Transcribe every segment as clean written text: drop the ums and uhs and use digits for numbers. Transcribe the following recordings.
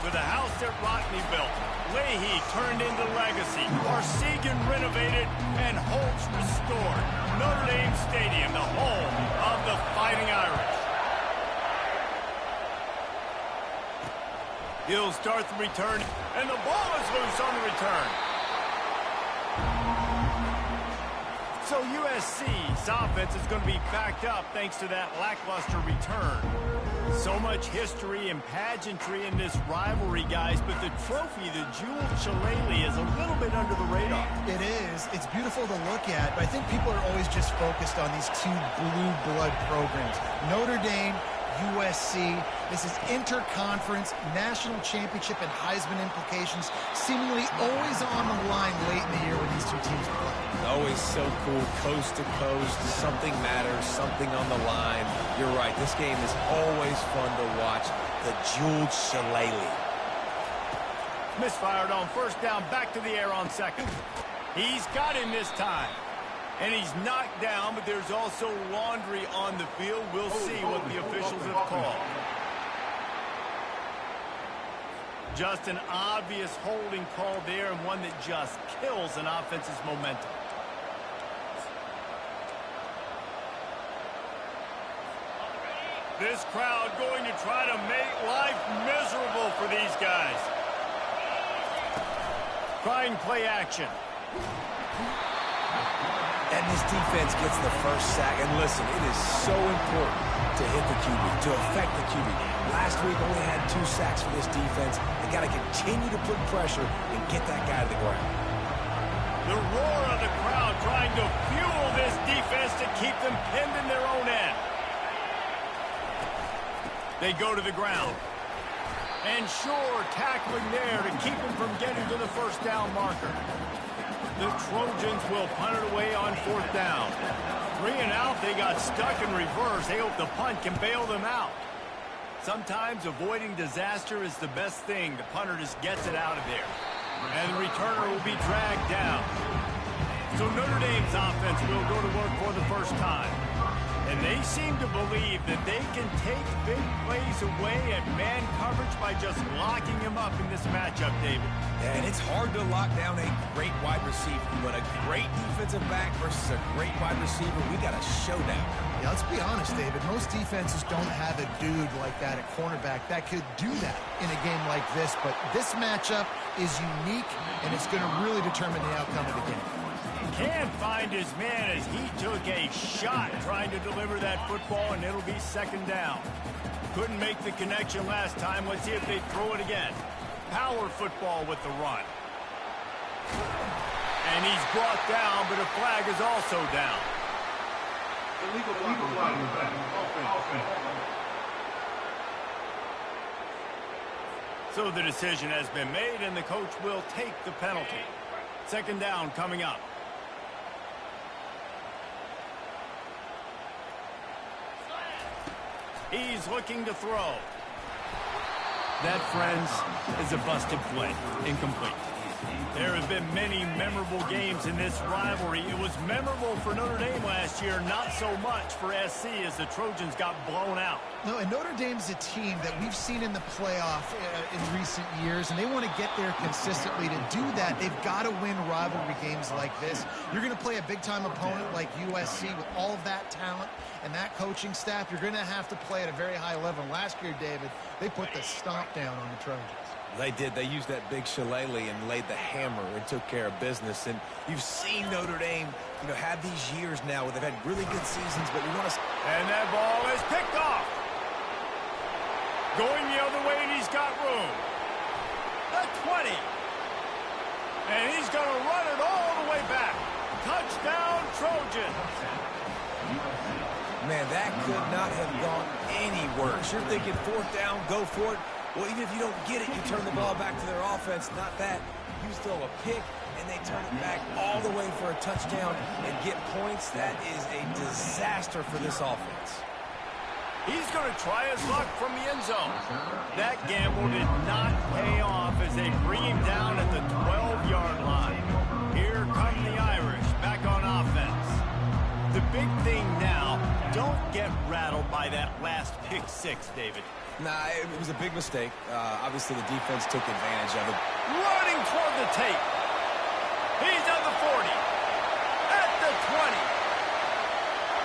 With a house that Rodney built, Leahy turned into legacy, Parsegan renovated, and Holtz restored. Notre Dame Stadium, the home of the Fighting Irish. He'll start the return, and the ball is loose on the return. So USC's offense is going to be backed up thanks to that lackluster return. So much history and pageantry in this rivalry, guys, but the trophy, the jeweled shillelagh, is a little bit under the radar. It is. It's beautiful to look at, but I think people are always just focused on these two blue blood programs. Notre Dame, USC. This is interconference, national championship, and Heisman implications seemingly always on the line late in the year when these two teams play. Always so cool, coast to coast. Something matters, something on the line. You're right. This game is always fun to watch. The jeweled shillelagh. Misfired on first down, back to the air on second. He's got him this time. And he's knocked down, but there's also laundry on the field. We'll see what the officials have called. Just an obvious holding call there, and one that just kills an offense's momentum. This crowd going to try to make life miserable for these guys. Trying play action. And this defense gets the first sack. And listen, it is so important to hit the QB, to affect the QB. Last week only had 2 sacks for this defense. They got to continue to put pressure and get that guy to the ground. The roar of the crowd trying to fuel this defense to keep them pinned in their own end. They go to the ground. And sure, tackling there to keep him from getting to the first down marker. The Trojans will punt it away on fourth down. 3 and out, they got stuck in reverse. They hope the punt can bail them out. Sometimes avoiding disaster is the best thing. The punter just gets it out of there. And the returner will be dragged down. So Notre Dame's offense will go to work for the first time. And they seem to believe that they can take big plays away at man coverage by just locking him up in this matchup, David. And it's hard to lock down a great wide receiver, but a great defensive back versus a great wide receiver, we got a showdown. Yeah, let's be honest, David. Most defenses don't have a dude like that at cornerback that could do that in a game like this, but this matchup is unique, and it's going to really determine the outcome of the game. Can't find his man as he took a shot trying to deliver that football, and it'll be second down. Couldn't make the connection last time. Let's see if they throw it again. Power football with the run. And he's brought down, but a flag is also down. Illegal flag. So the decision has been made, and the coach will take the penalty. Second down coming up. He's looking to throw. That, friends, is a busted play. Incomplete. There have been many memorable games in this rivalry. It was memorable for Notre Dame last year, not so much for SC as the Trojans got blown out. No, and Notre Dame's a team that we've seen in the playoff in recent years, and they want to get there consistently. To do that, they've got to win rivalry games like this. You're going to play a big-time opponent like USC with all of that talent and that coaching staff. You're going to have to play at a very high level. Last year, David, they put the stomp down on the Trojans. They did. They used that big shillelagh and laid the hammer and took care of business. And you've seen Notre Dame, have these years now where they've had really good seasons, but we want to... And that ball is picked off. Going the other way, and he's got room. The 20. And he's going to run it all the way back. Touchdown, Trojans. Man, that could not have gone any worse. You're thinking fourth down, go for it. Well, even if you don't get it, you turn the ball back to their offense. Not that. You throw a pick, and they turn it back all the way for a touchdown and get points. That is a disaster for this offense. He's going to try his luck from the end zone. That gamble did not pay off as they bring him down at the 12-yard line. Here come the Irish back on offense. The big thing now, don't get rattled by justify that last pick six, David? Nah, it was a big mistake. Obviously, the defense took advantage of it. Running toward the tape. He's on the 40. At the 20.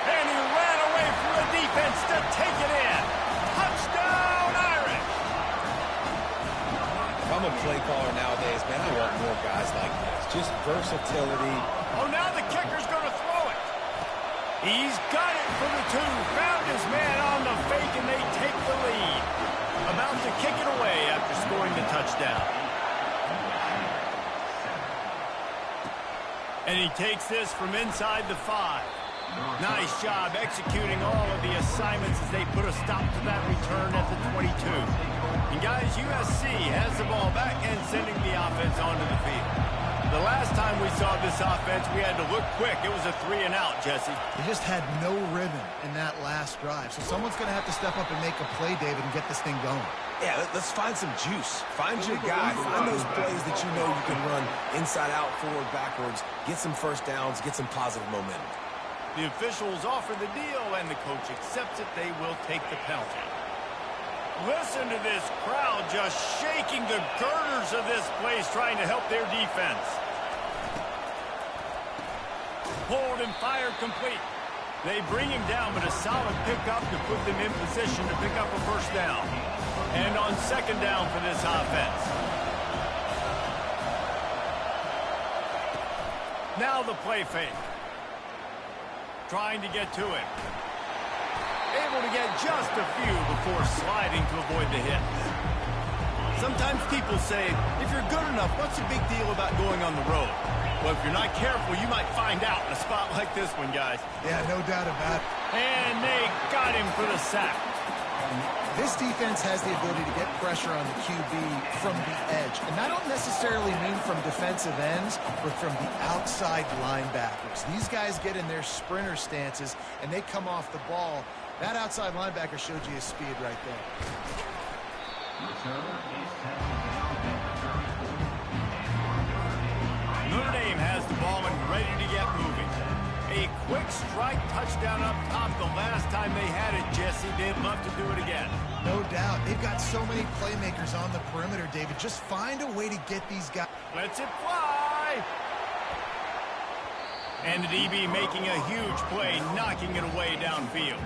And he ran away from the defense to take it in. Touchdown, Irish! If I'm a play caller nowadays, man, I want more guys like this. Just versatility. Oh, now the kicker's going to throw it. He's got it for the 2. Found his man on the fake, and they take the lead. About to kick it away after scoring the touchdown. And he takes this from inside the 5. Nice job executing all of the assignments as they put a stop to that return at the 22. And guys, USC has the ball back and sending the offense onto the field. The last time we saw this offense, we had to look quick. It was a 3-and-out, Jesse. They just had no rhythm in that last drive. So someone's going to have to step up and make a play, David, and get this thing going. Yeah, let's find some juice. Find your guy. Find those plays that you know you can run inside out, forward, backwards. Get some first downs. Get some positive momentum. The officials offer the deal, and the coach accepts it. They will take the penalty. Listen to this crowd just shaking the girders of this place, trying to help their defense. Pulled and fired complete. They bring him down, but a solid pickup to put them in position to pick up a first down. And on second down for this offense. Now the play fake. Trying to get to it. Able to get just a few before sliding to avoid the hits. Sometimes people say, if you're good enough, what's the big deal about going on the road? Well, if you're not careful, you might find out in a spot like this one, guys. Yeah, no doubt about it. And they got him for the sack. This defense has the ability to get pressure on the QB from the edge. And I don't necessarily mean from defensive ends, but from the outside linebackers. These guys get in their sprinter stances, and they come off the ball. That outside linebacker showed you his speed right there. Notre Dame has the ball and ready to get moving. A quick strike touchdown up top the last time they had it, Jesse. They'd love to do it again. No doubt. They've got so many playmakers on the perimeter, David. Just find a way to get these guys. Lets it fly. And the DB making a huge play, knocking it away downfield.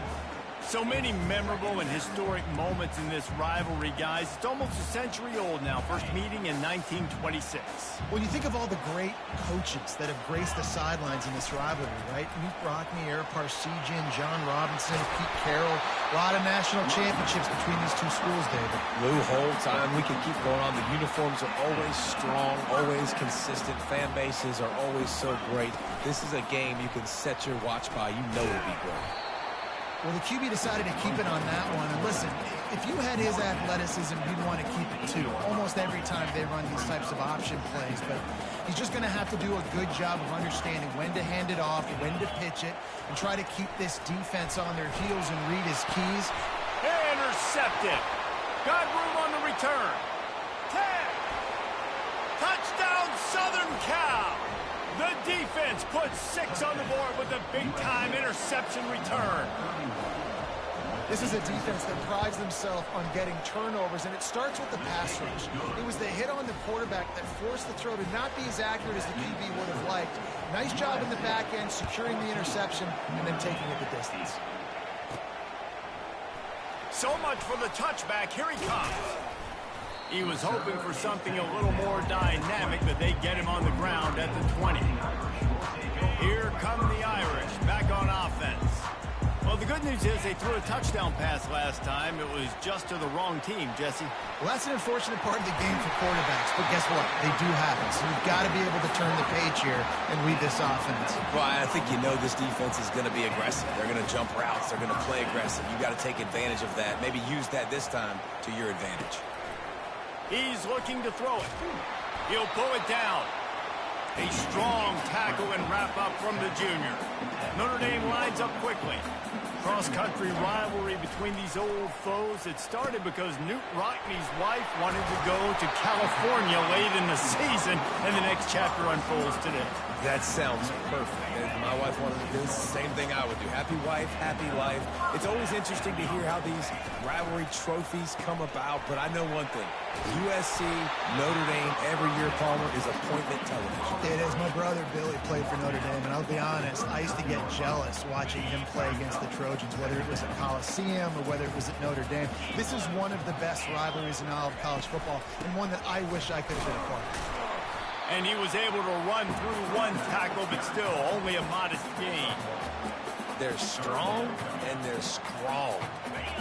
So many memorable and historic moments in this rivalry, guys. It's almost a century old now. First meeting in 1926. When you think of all the great coaches that have graced the sidelines in this rivalry, right? Meet Brockney, Eric Parsegian, John Robinson, Pete Carroll. A lot of national championships between these two schools, David. Lou, whole time we can keep going on. The uniforms are always strong, always consistent. Fan bases are always so great. This is a game you can set your watch by. You know it'll be great. Well, the QB decided to keep it on that one. And listen, if you had his athleticism, you'd want to keep it too. Almost every time they run these types of option plays. But he's just going to have to do a good job of understanding when to hand it off, when to pitch it, and try to keep this defense on their heels and read his keys. Intercepted. Got room on the return. 10. Touchdown, Southern Cal. The defense puts 6 on the board with a big-time interception return. This is a defense that prides themselves on getting turnovers, and it starts with the pass rush. It was the hit on the quarterback that forced the throw to not be as accurate as the QB would have liked. Nice job in the back end, securing the interception, and then taking it the distance. So much for the touchback. Here he comes. He was hoping for something a little more dynamic, but they get him on the ground at the 20. Here come the Irish, back on offense. Well, the good news is they threw a touchdown pass last time. It was just to the wrong team, Jesse. Well, that's an unfortunate part of the game for quarterbacks, but guess what? They do happen, so you've got to be able to turn the page here and read this offense. Well, I think you know this defense is going to be aggressive. They're going to jump routes. They're going to play aggressive. You've got to take advantage of that. Maybe use that this time to your advantage. He's looking to throw it. He'll pull it down. A strong tackle and wrap up from the junior. Notre Dame lines up quickly. Cross-country rivalry between these old foes. It started because Newt Rockney's wife wanted to go to California late in the season, and the next chapter unfolds today. That sounds perfect. If my wife wanted to do the same thing I would do. Happy wife, happy life. It's always interesting to hear how these rivalry trophies come about, but I know one thing. USC, Notre Dame, every year, Palmer, is appointment television. It is. My brother Billy played for Notre Dame, and I'll be honest, I used to get jealous watching him play against the Trojans, whether it was at Coliseum or whether it was at Notre Dame. This is one of the best rivalries in all of college football, and one that I wish I could have been a part of. And he was able to run through one tackle, but still only a modest gain. They're strong, and they're strong.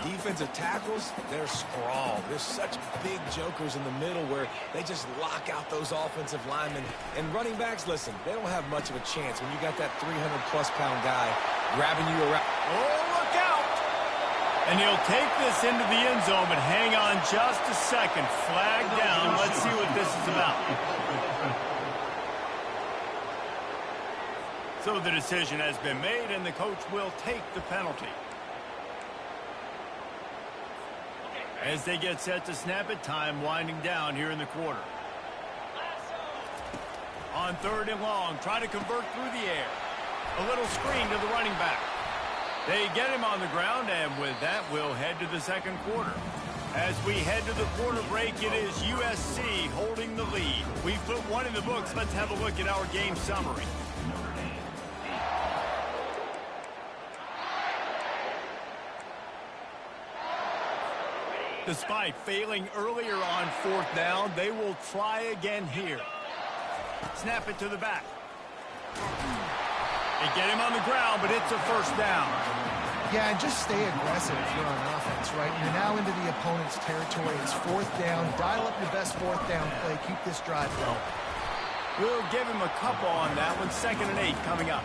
Defensive tackles, they're strong. There's such big jokers in the middle where they just lock out those offensive linemen. And running backs, listen, they don't have much of a chance when you got that 300-plus-pound guy grabbing you around. Oh, look out! And he'll take this into the end zone, but hang on just a second. Flag down. Let's see what this is about. So the decision has been made, and the coach will take the penalty. As they get set to snap it, time winding down here in the quarter. On 3rd and long, try to convert through the air. A little screen to the running back. They get him on the ground, and with that, we'll head to the second quarter. As we head to the quarter break, it is USC holding the lead. We've put one in the books. Let's have a look at our game summary. Despite failing earlier on 4th down, they will try again here. Snap it to the back. They get him on the ground, but it's a 1st down. Yeah, and just stay aggressive if you're on offense, right? You're now into the opponent's territory. It's 4th down. Dial up your best 4th down play. Keep this drive going. We'll give him a couple on that one. 2nd and 8 coming up.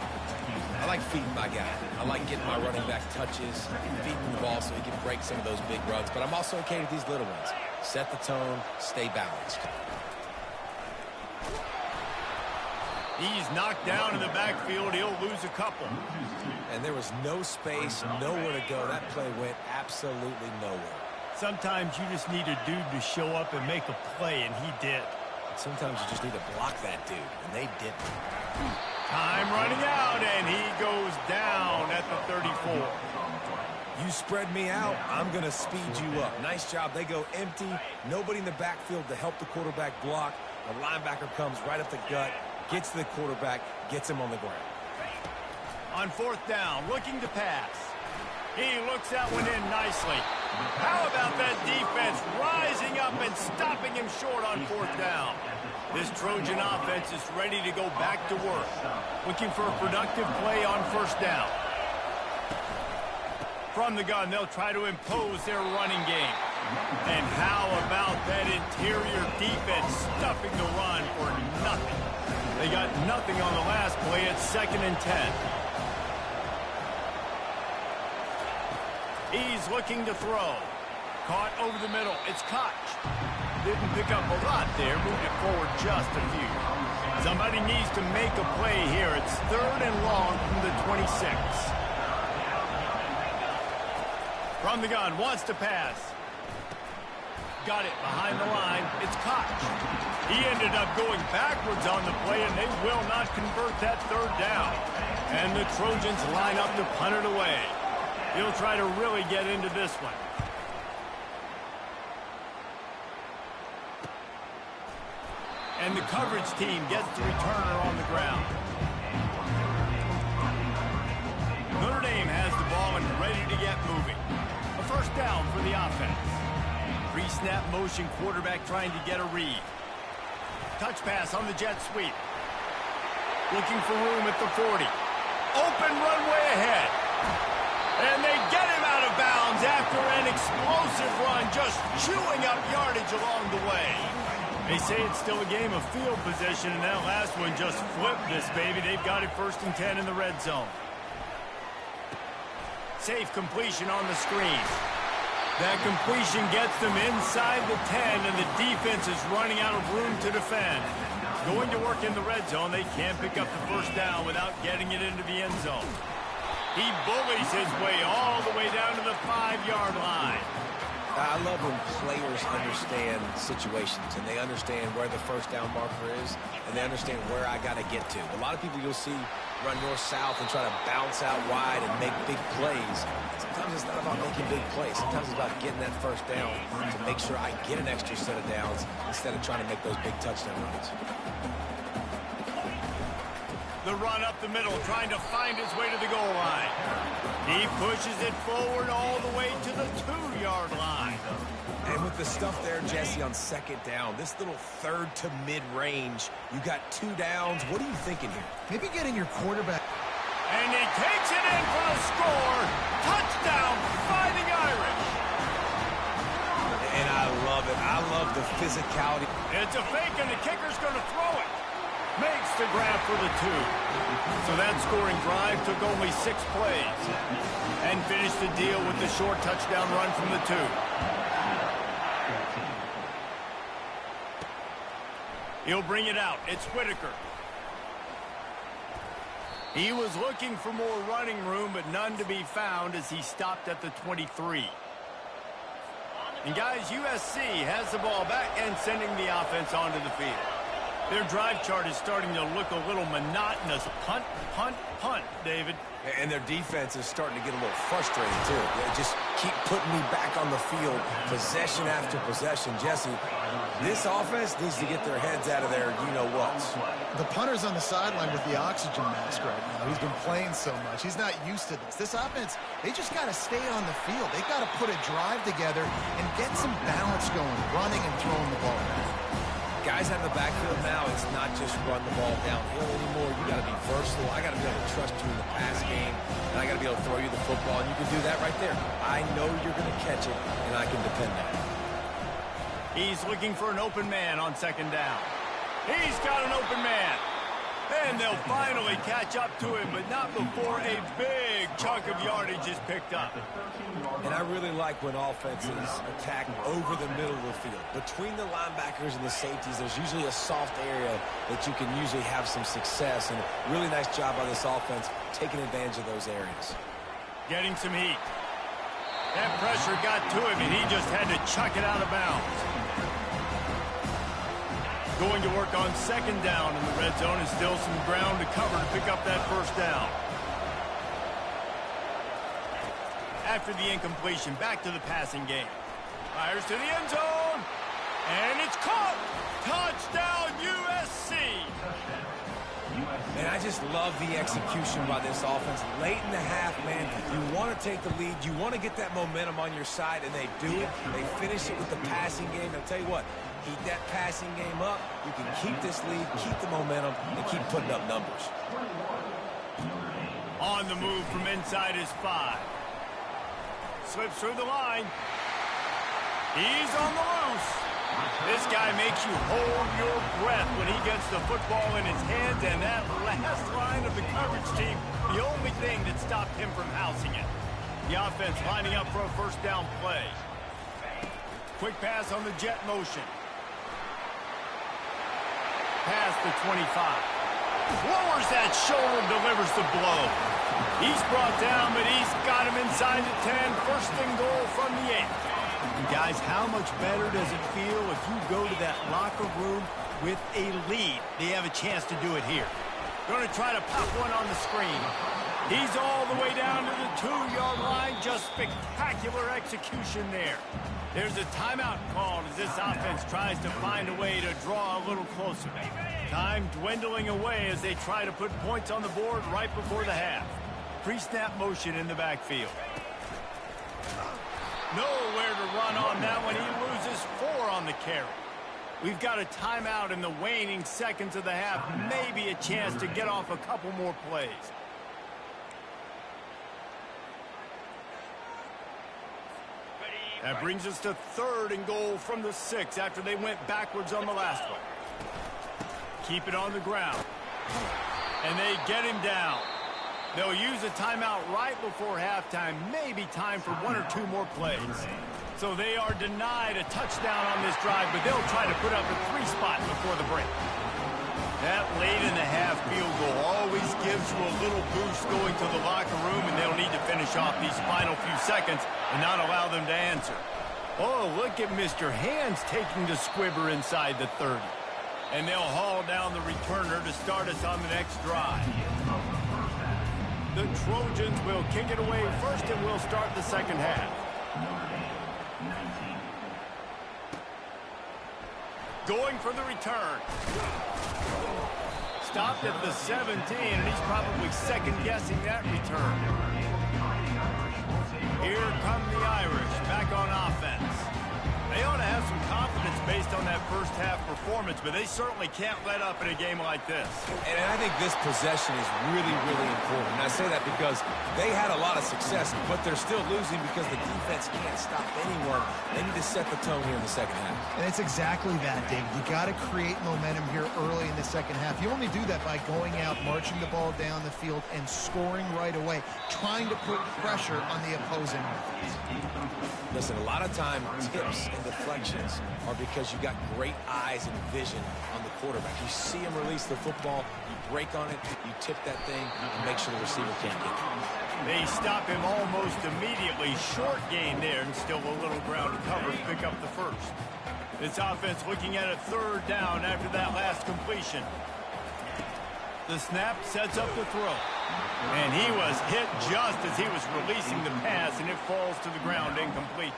I like feeding my guy. I like getting my running back touches, feeding the ball so he can break some of those big runs. But I'm also okay with these little ones. Set the tone, stay balanced. He's knocked down in the backfield. He'll lose a couple. And there was no space, nowhere to go. That play went absolutely nowhere. Sometimes you just need a dude to show up and make a play, and he did. Sometimes you just need to block that dude, and they didn't. Time running out, and he goes down at the 34. You spread me out, I'm going to speed you up. Nice job. They go empty. Nobody in the backfield to help the quarterback block. The linebacker comes right up the gut, gets to the quarterback, gets him on the ground. On 4th down, looking to pass. He looks that one in nicely. How about that defense rising up and stopping him short on 4th down? This Trojan offense is ready to go back to work. Looking for a productive play on 1st down. From the gun, they'll try to impose their running game. And how about that interior defense stuffing the run for nothing? They got nothing on the last play. It's 2nd and 10. He's looking to throw. Caught over the middle. It's Koch. Didn't pick up a lot there. Moved it forward just a few. Somebody needs to make a play here. It's 3rd and long from the 26. From the gun. Wants to pass. Got it behind the line. It's Koch. He ended up going backwards on the play, and they will not convert that 3rd down. And the Trojans line up to punt it away. He'll try to really get into this one. And the coverage team gets the returner on the ground. Notre Dame has the ball and ready to get moving. A 1st down for the offense. Pre-snap motion quarterback trying to get a read. Touch pass on the jet sweep. Looking for room at the 40. Open runway ahead. And they get him out of bounds after an explosive run, just chewing up yardage along the way. They say it's still a game of field position, and that last one just flipped this baby. They've got it 1st and 10 in the red zone. Safe completion on the screen. That completion gets them inside the 10, and the defense is running out of room to defend. Going to work in the red zone. They can't pick up the 1st down without getting it into the end zone. He bullies his way all the way down to the 5-yard line. I love when players understand situations and they understand where the first down marker is and they understand where I got to get to. A lot of people you'll see run north-south and try to bounce out wide and make big plays. Sometimes it's not about making big plays. Sometimes it's about getting that first down to make sure I get an extra set of downs instead of trying to make those big touchdown runs. The run up the middle, trying to find his way to the goal line. He pushes it forward all the way to the 2-yard line. And with the stuff there, Jesse, on second down, this little third to mid-range, you got 2 downs. What are you thinking here? Maybe getting your quarterback. And he takes it in for the score. Touchdown, Fighting Irish. And I love it. I love the physicality. It's a fake, and the kicker's going to throw it. Makes the grab for the 2. So that scoring drive took only 6 plays and finished the deal with the short touchdown run from the 2. He'll bring it out. It's Whitaker. He was looking for more running room, but none to be found as he stopped at the 23. And guys, USC has the ball back and sending the offense onto the field. Their drive chart is starting to look a little monotonous. Punt, punt, punt, David. And their defense is starting to get a little frustrated, too. They just keep putting me back on the field, possession after possession. Jesse, this offense needs to get their heads out of there, you-know-whats. The punter's on the sideline with the oxygen mask right now. He's been playing so much. He's not used to this. This offense, they just got to stay on the field. They got to put a drive together and get some balance going, running and throwing the ball. Guys out in the backfield now, it's not just run the ball downhill anymore. You got to be versatile. I got to be able to trust you in the pass game, and I got to be able to throw you the football, and you can do that right there. I know you're going to catch it, and I can depend on it. He's looking for an open man on second down. He's got an open man. And they'll finally catch up to him, but not before a big chunk of yardage is picked up. And I really like when offenses attack over the middle of the field. Between the linebackers and the safeties, there's usually a soft area that you can usually have some success. And a really nice job by this offense taking advantage of those areas. Getting some heat. That pressure got to him, and he just had to chuck it out of bounds. Going to work on second down in the red zone, and still some ground to cover to pick up that first down. After the incompletion, back to the passing game. Fires to the end zone, and it's caught. Touchdown, USC. And I just love the execution by this offense. Late in the half, man, you want to take the lead. You want to get that momentum on your side, and they do it. They finish it with the passing game. I'll tell you what, keep that passing game up. You can keep this lead, keep the momentum, and keep putting up numbers. On the move from inside his 5. Slips through the line. He's on the loose. This guy makes you hold your breath when he gets the football in his hands, and that last line of the coverage team, the only thing that stopped him from housing it. The offense lining up for a first down play. Quick pass on the jet motion. Past the 25. Lowers that shoulder, delivers the blow. He's brought down, but he's got him inside the 10. First and goal from the 8. And guys, how much better does it feel if you go to that locker room with a lead? They have a chance to do it here. Going to try to pop one on the screen. He's all the way down to the 2-yard line. Just spectacular execution there. There's a timeout called as this offense tries to find a way to draw a little closer. Time dwindling away as they try to put points on the board right before the half. Pre-snap motion in the backfield. Nowhere to run on that one. He loses 4 on the carry. We've got a timeout in the waning seconds of the half. Maybe a chance to get off a couple more plays. That brings us to 3rd and goal from the 6 after they went backwards on the last one. Keep it on the ground. And they get him down. They'll use a timeout right before halftime. Maybe time for 1 or 2 more plays. So they are denied a touchdown on this drive, but they'll try to put up a 3 spot before the break. That late in the half field goal always gives you a little boost going to the locker room, and they'll need to finish off these final few seconds and not allow them to answer. Oh, look at Mr. Hands taking the squibber inside the 30. And they'll haul down the returner to start us on the next drive. The Trojans will kick it away first, and we'll start the second half. Going for the return. Stopped at the 17, and he's probably second-guessing that return. Here come the Irish, back on offense. They ought to have some confidence based on that first-half performance, but they certainly can't let up in a game like this. And I think this possession is really, really important. And I say that because they had a lot of success, but they're still losing because the defense can't stop anyone. They need to set the tone here in the second half. And it's exactly that, David. You got to create momentum here early in the second half. You only do that by going out, marching the ball down the field, and scoring right away, trying to put pressure on the opposing offense. Listen, a lot of time, tips and deflections are because you got great eyes and vision on the quarterback. You see him release the football, you break on it, you tip that thing, and make sure the receiver can't get it. They stop him almost immediately. Short gain there, and still a little ground to cover to pick up the first. This offense looking at a third down after that last completion. The snap sets up the throw. And he was hit just as he was releasing the pass, and it falls to the ground incomplete.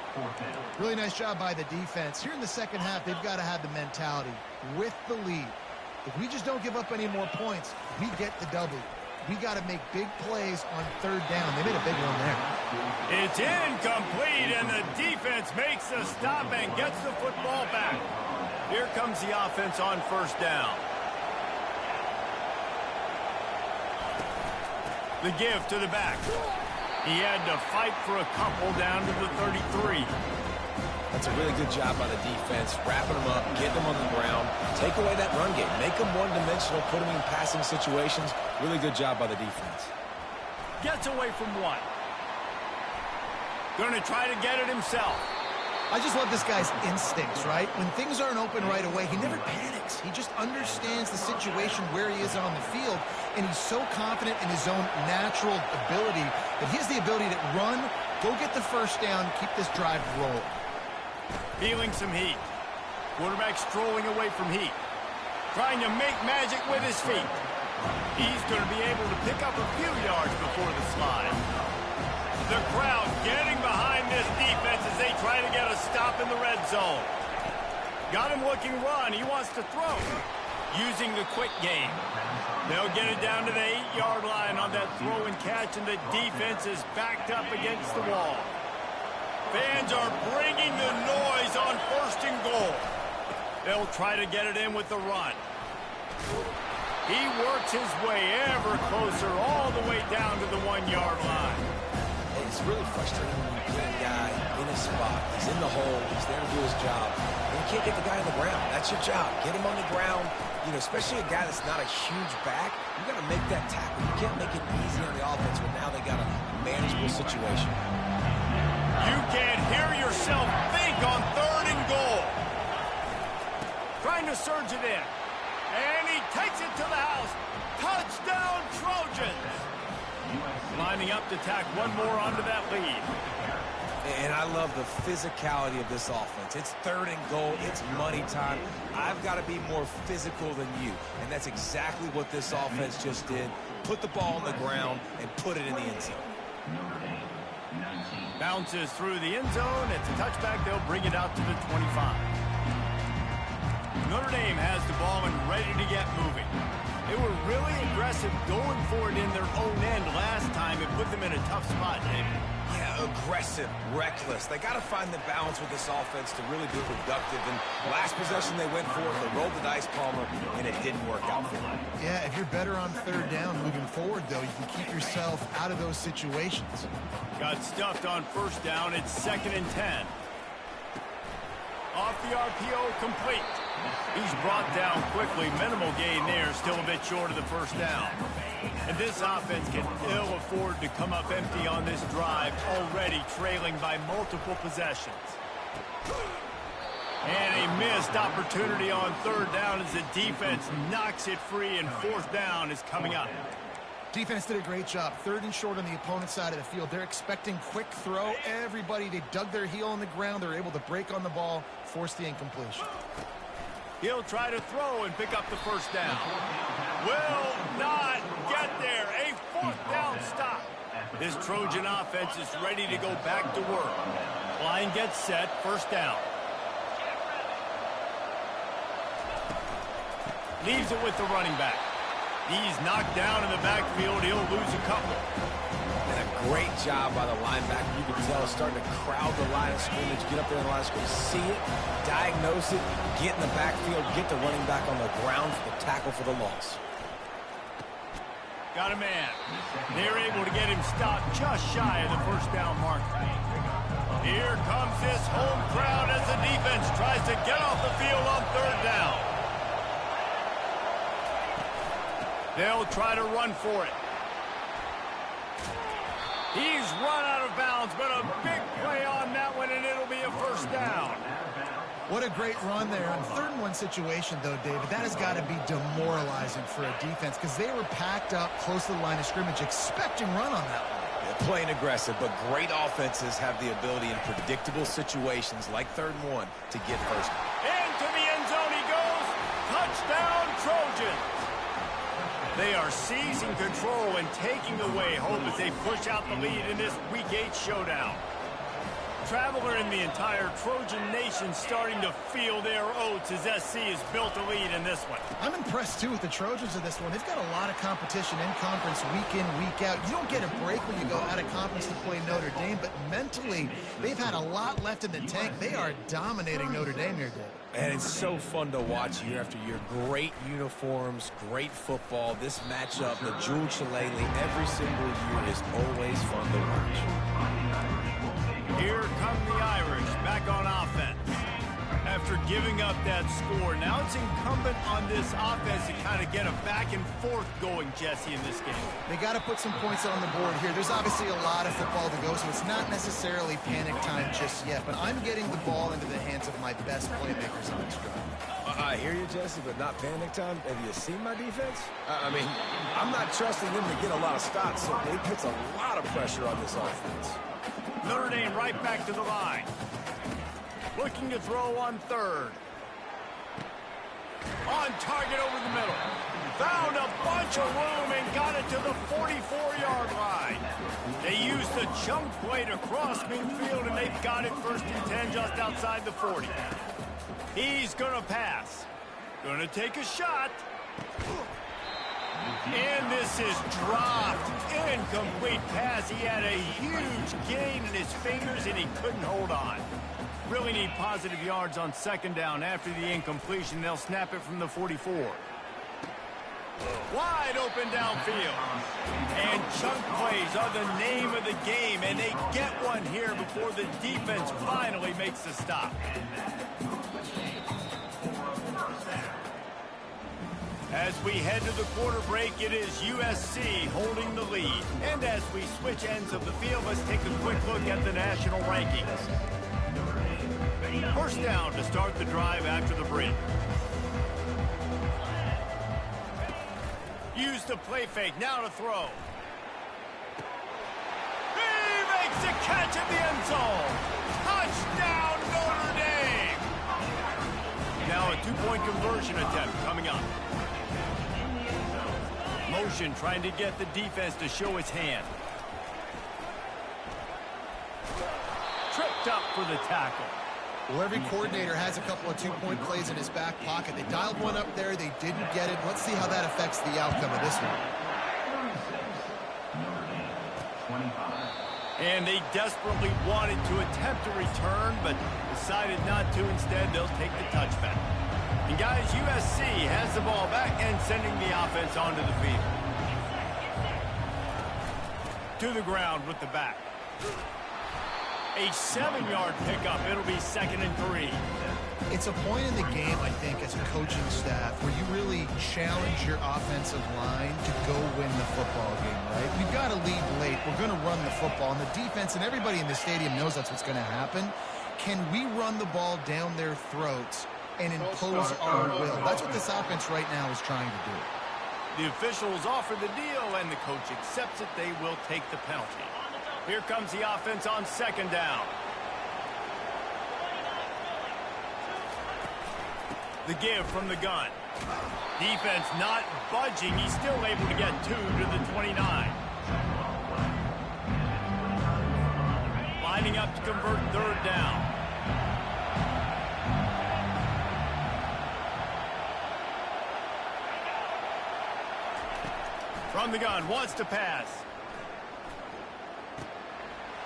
Really nice job by the defense. Here in the second half, they've got to have the mentality with the lead. If we just don't give up any more points, we get the W. We got to make big plays on third down. They made a big one there. It's incomplete, and the defense makes the stop and gets the football back. Here comes the offense on first down. The give to the back. He had to fight for a couple down to the 33. That's a really good job by the defense, wrapping them up, getting them on the ground, take away that run game, make them one-dimensional, put them in passing situations. Really good job by the defense. Gets away from one. Going to try to get it himself. I just love this guy's instincts, right? When things aren't open right away, he never panics. He just understands the situation where he is on the field, and he's so confident in his own natural ability that he has the ability to run, go get the first down, keep this drive rolling. Feeling some heat. Quarterback strolling away from heat. Trying to make magic with his feet. He's going to be able to pick up a few yards before the slide. The crowd getting behind this defense as they try to get a stop in the red zone. Got him looking run. He wants to throw. Using the quick game. They'll get it down to the 8-yard line on that throw and catch, and the defense is backed up against the wall. Fans are bringing the noise on first and goal. They'll try to get it in with the run. He works his way ever closer all the way down to the 1-yard line. It's really frustrating when you get a guy in a spot. He's in the hole. He's there to do his job. And you can't get the guy on the ground. That's your job. Get him on the ground. You know, especially a guy that's not a huge back. You got to make that tackle. You can't make it easy on the offense when now they got a manageable situation. You can't hear yourself think on third and goal. Trying to surge it in. And he takes it to the house. Touchdown, Trojans. Lining up to tack one more onto that lead. And I love the physicality of this offense. It's third and goal. It's money time. I've got to be more physical than you. And that's exactly what this offense just did. Put the ball on the ground and put it in the end zone. Bounces through the end zone. It's a touchback. They'll bring it out to the 25. Notre Dame has the ball and ready to get moving. They were really aggressive going for it in their own end last time. It put them in a tough spot, David. Yeah, aggressive, reckless. They got to find the balance with this offense to really be productive. And last possession they went for it, they rolled the dice, Palmer, and it didn't work out for them. Yeah, if you're better on third down moving forward, though, you can keep yourself out of those situations. Got stuffed on first down. It's 2nd and 10. Off the RPO, complete. He's brought down quickly. Minimal gain there, still a bit short of the first down. And this offense can ill afford to come up empty on this drive, already trailing by multiple possessions. And a missed opportunity on third down as the defense knocks it free, and fourth down is coming up. Defense did a great job. Third and short on the opponent's side of the field. They're expecting quick throw. Everybody, they dug their heel on the ground. They're able to break on the ball, force the incompletion. He'll try to throw and pick up the first down. Will not get there. A fourth down stop. This Trojan offense is ready to go back to work. Line gets set, first down. Leaves it with the running back. He's knocked down in the backfield. He'll lose a couple. And a great job by the linebacker. You can tell starting to crowd the line of scrimmage, get up there in the line of scrimmage, see it, diagnose it, get in the backfield, get the running back on the ground for the tackle for the loss. Got a man. They're able to get him stopped just shy of the first down mark. Here comes this home crowd as the defense tries to get off the field on third down. They'll try to run for it. He's run out of bounds, but a big play on that one, and it'll be a first down. What a great run there. On 3rd and 1 situation, though, David, that has got to be demoralizing for a defense because they were packed up close to the line of scrimmage, expecting run on that one. They're playing aggressive, but great offenses have the ability in predictable situations like 3rd and 1 to get first. Into the end zone he goes. Touchdown, Trojans. They are seizing control and taking away hope as they push out the lead in this Week 8 showdown. Traveler in the entire Trojan nation starting to feel their oats as SC has built a lead in this one. I'm impressed, too, with the Trojans of this one. They've got a lot of competition in conference week in, week out. You don't get a break when you go out of conference to play Notre Dame, but mentally, they've had a lot left in the tank. They are dominating Notre Dame here, Dave. And it's so fun to watch year after year. Great uniforms, great football. This matchup, the Jewel Shillelagh, every single year is always fun to watch. Here come the Irish back on offense. After giving up that score, now it's incumbent on this offense to kind of get a back and forth going, Jesse, in this game. They got to put some points on the board here. There's obviously a lot of football to go, so it's not necessarily panic time just yet, but I'm getting the ball into the hands of my best playmakers on this drive. I hear you, Jesse, but not panic time. Have you seen my defense? I mean, I'm not trusting them to get a lot of stops, so it puts a lot of pressure on this offense. Notre Dame right back to the line. Looking to throw on 3rd. On target over the middle. Found a bunch of room and got it to the 44-yard line. They used the chunk play to cross midfield, and they've got it 1st and 10 just outside the 40. He's going to pass. Going to take a shot. And this is dropped. Incomplete pass. He had a huge gain in his fingers, and he couldn't hold on. Really need positive yards on 2nd down after the incompletion. They'll snap it from the 44. Wide open downfield. And chunk plays are the name of the game, and they get one here before the defense finally makes the stop. As we head to the quarter break, it is USC holding the lead. And as we switch ends of the field, let's take a quick look at the national rankings. First down to start the drive after the break. Use the play fake, now to throw. He makes the catch at the end zone. Touchdown, Notre Dame. Now a 2-point conversion attempt coming up. Motion trying to get the defense to show its hand. Tripped up for the tackle. Well, every coordinator has a couple of 2-point plays in his back pocket. They dialed one up there. They didn't get it. Let's see how that affects the outcome of this one. And they desperately wanted to attempt a return, but decided not to. Instead, they'll take the touchback. And guys, USC has the ball back and sending the offense onto the field. To the ground with the back. A 7-yard pickup. It'll be 2nd and 3. It's a point in the game, I think, as a coaching staff, where you really challenge your offensive line to go win the football game, right? We've got to lead late. We're going to run the football. And the defense and everybody in the stadium knows that's what's going to happen. can we run the ball down their throats and impose our will? That's what this offense right now is trying to do. The officials offer the deal, and the coach accepts it. They will take the penalty. Here comes the offense on second down. The give from the gun. Defense not budging. He's still able to get 2 to the 29. Lining up to convert third down. From the gun, wants to pass.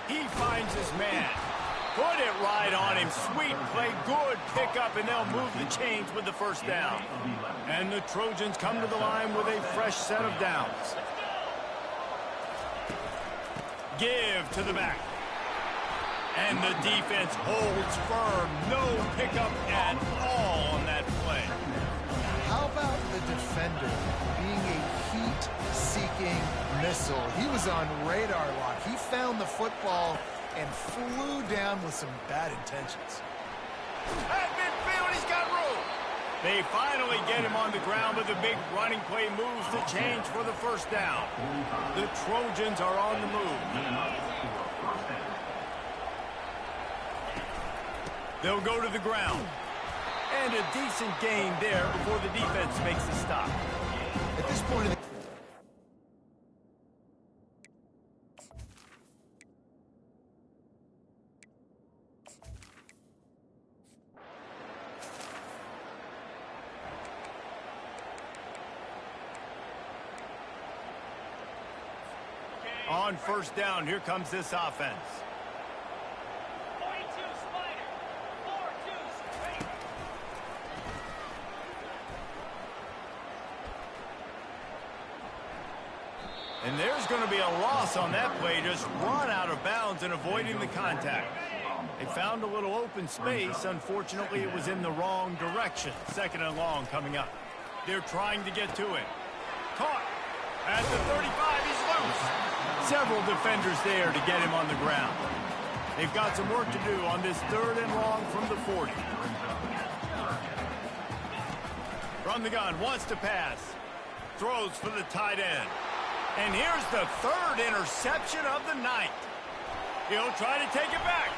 He finds his man. Put it right on him. Sweet play, good pickup, and they'll move the chains with the first down. And the Trojans come to the line with a fresh set of downs. Give to the back. And the defense holds firm. No pickup at all on that play. How about the defender being a heat-seeking missile? He was on radar lock. He found the football and flew down with some bad intentions. At midfield, he's got room. They finally get him on the ground, but the big running play moves the change for the first down. The Trojans are on the move. They'll go to the ground. And a decent gain there before the defense makes the stop. At this point in the on first down, here comes this offense. And there's going to be a loss on that play, just run out of bounds and avoiding the contact. They found a little open space. Unfortunately, it was in the wrong direction. Second and long coming up. They're trying to get to it. Caught at the 35. He's loose. Several defenders there to get him on the ground. They've got some work to do on this third and long from the 40. From the gun, wants to pass. Throws for the tight end. And here's the third interception of the night. He'll try to take it back.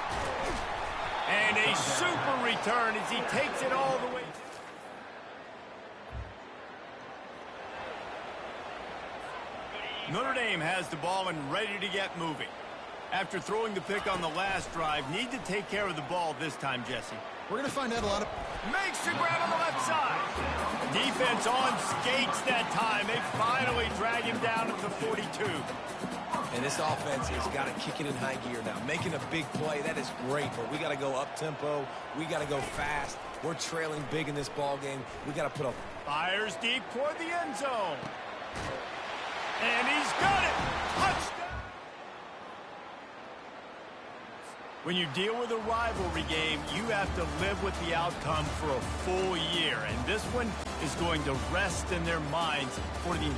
And a super return as he takes it all the way. Notre Dame has the ball and ready to get moving. After throwing the pick on the last drive, need to take care of the ball this time, Jesse. we're going to find out a lot of... Makes the grab on the left side. Defense on skates that time. They finally drag him down at the 42. And this offense has got to kick it in high gear now. Making a big play, that is great, but we got to go up-tempo. We got to go fast. We're trailing big in this ball game. We got to put up... Fires deep toward the end zone. And he's got it. Touchdown. When you deal with a rivalry game, you have to live with the outcome for a full year. And this one is going to rest in their minds for the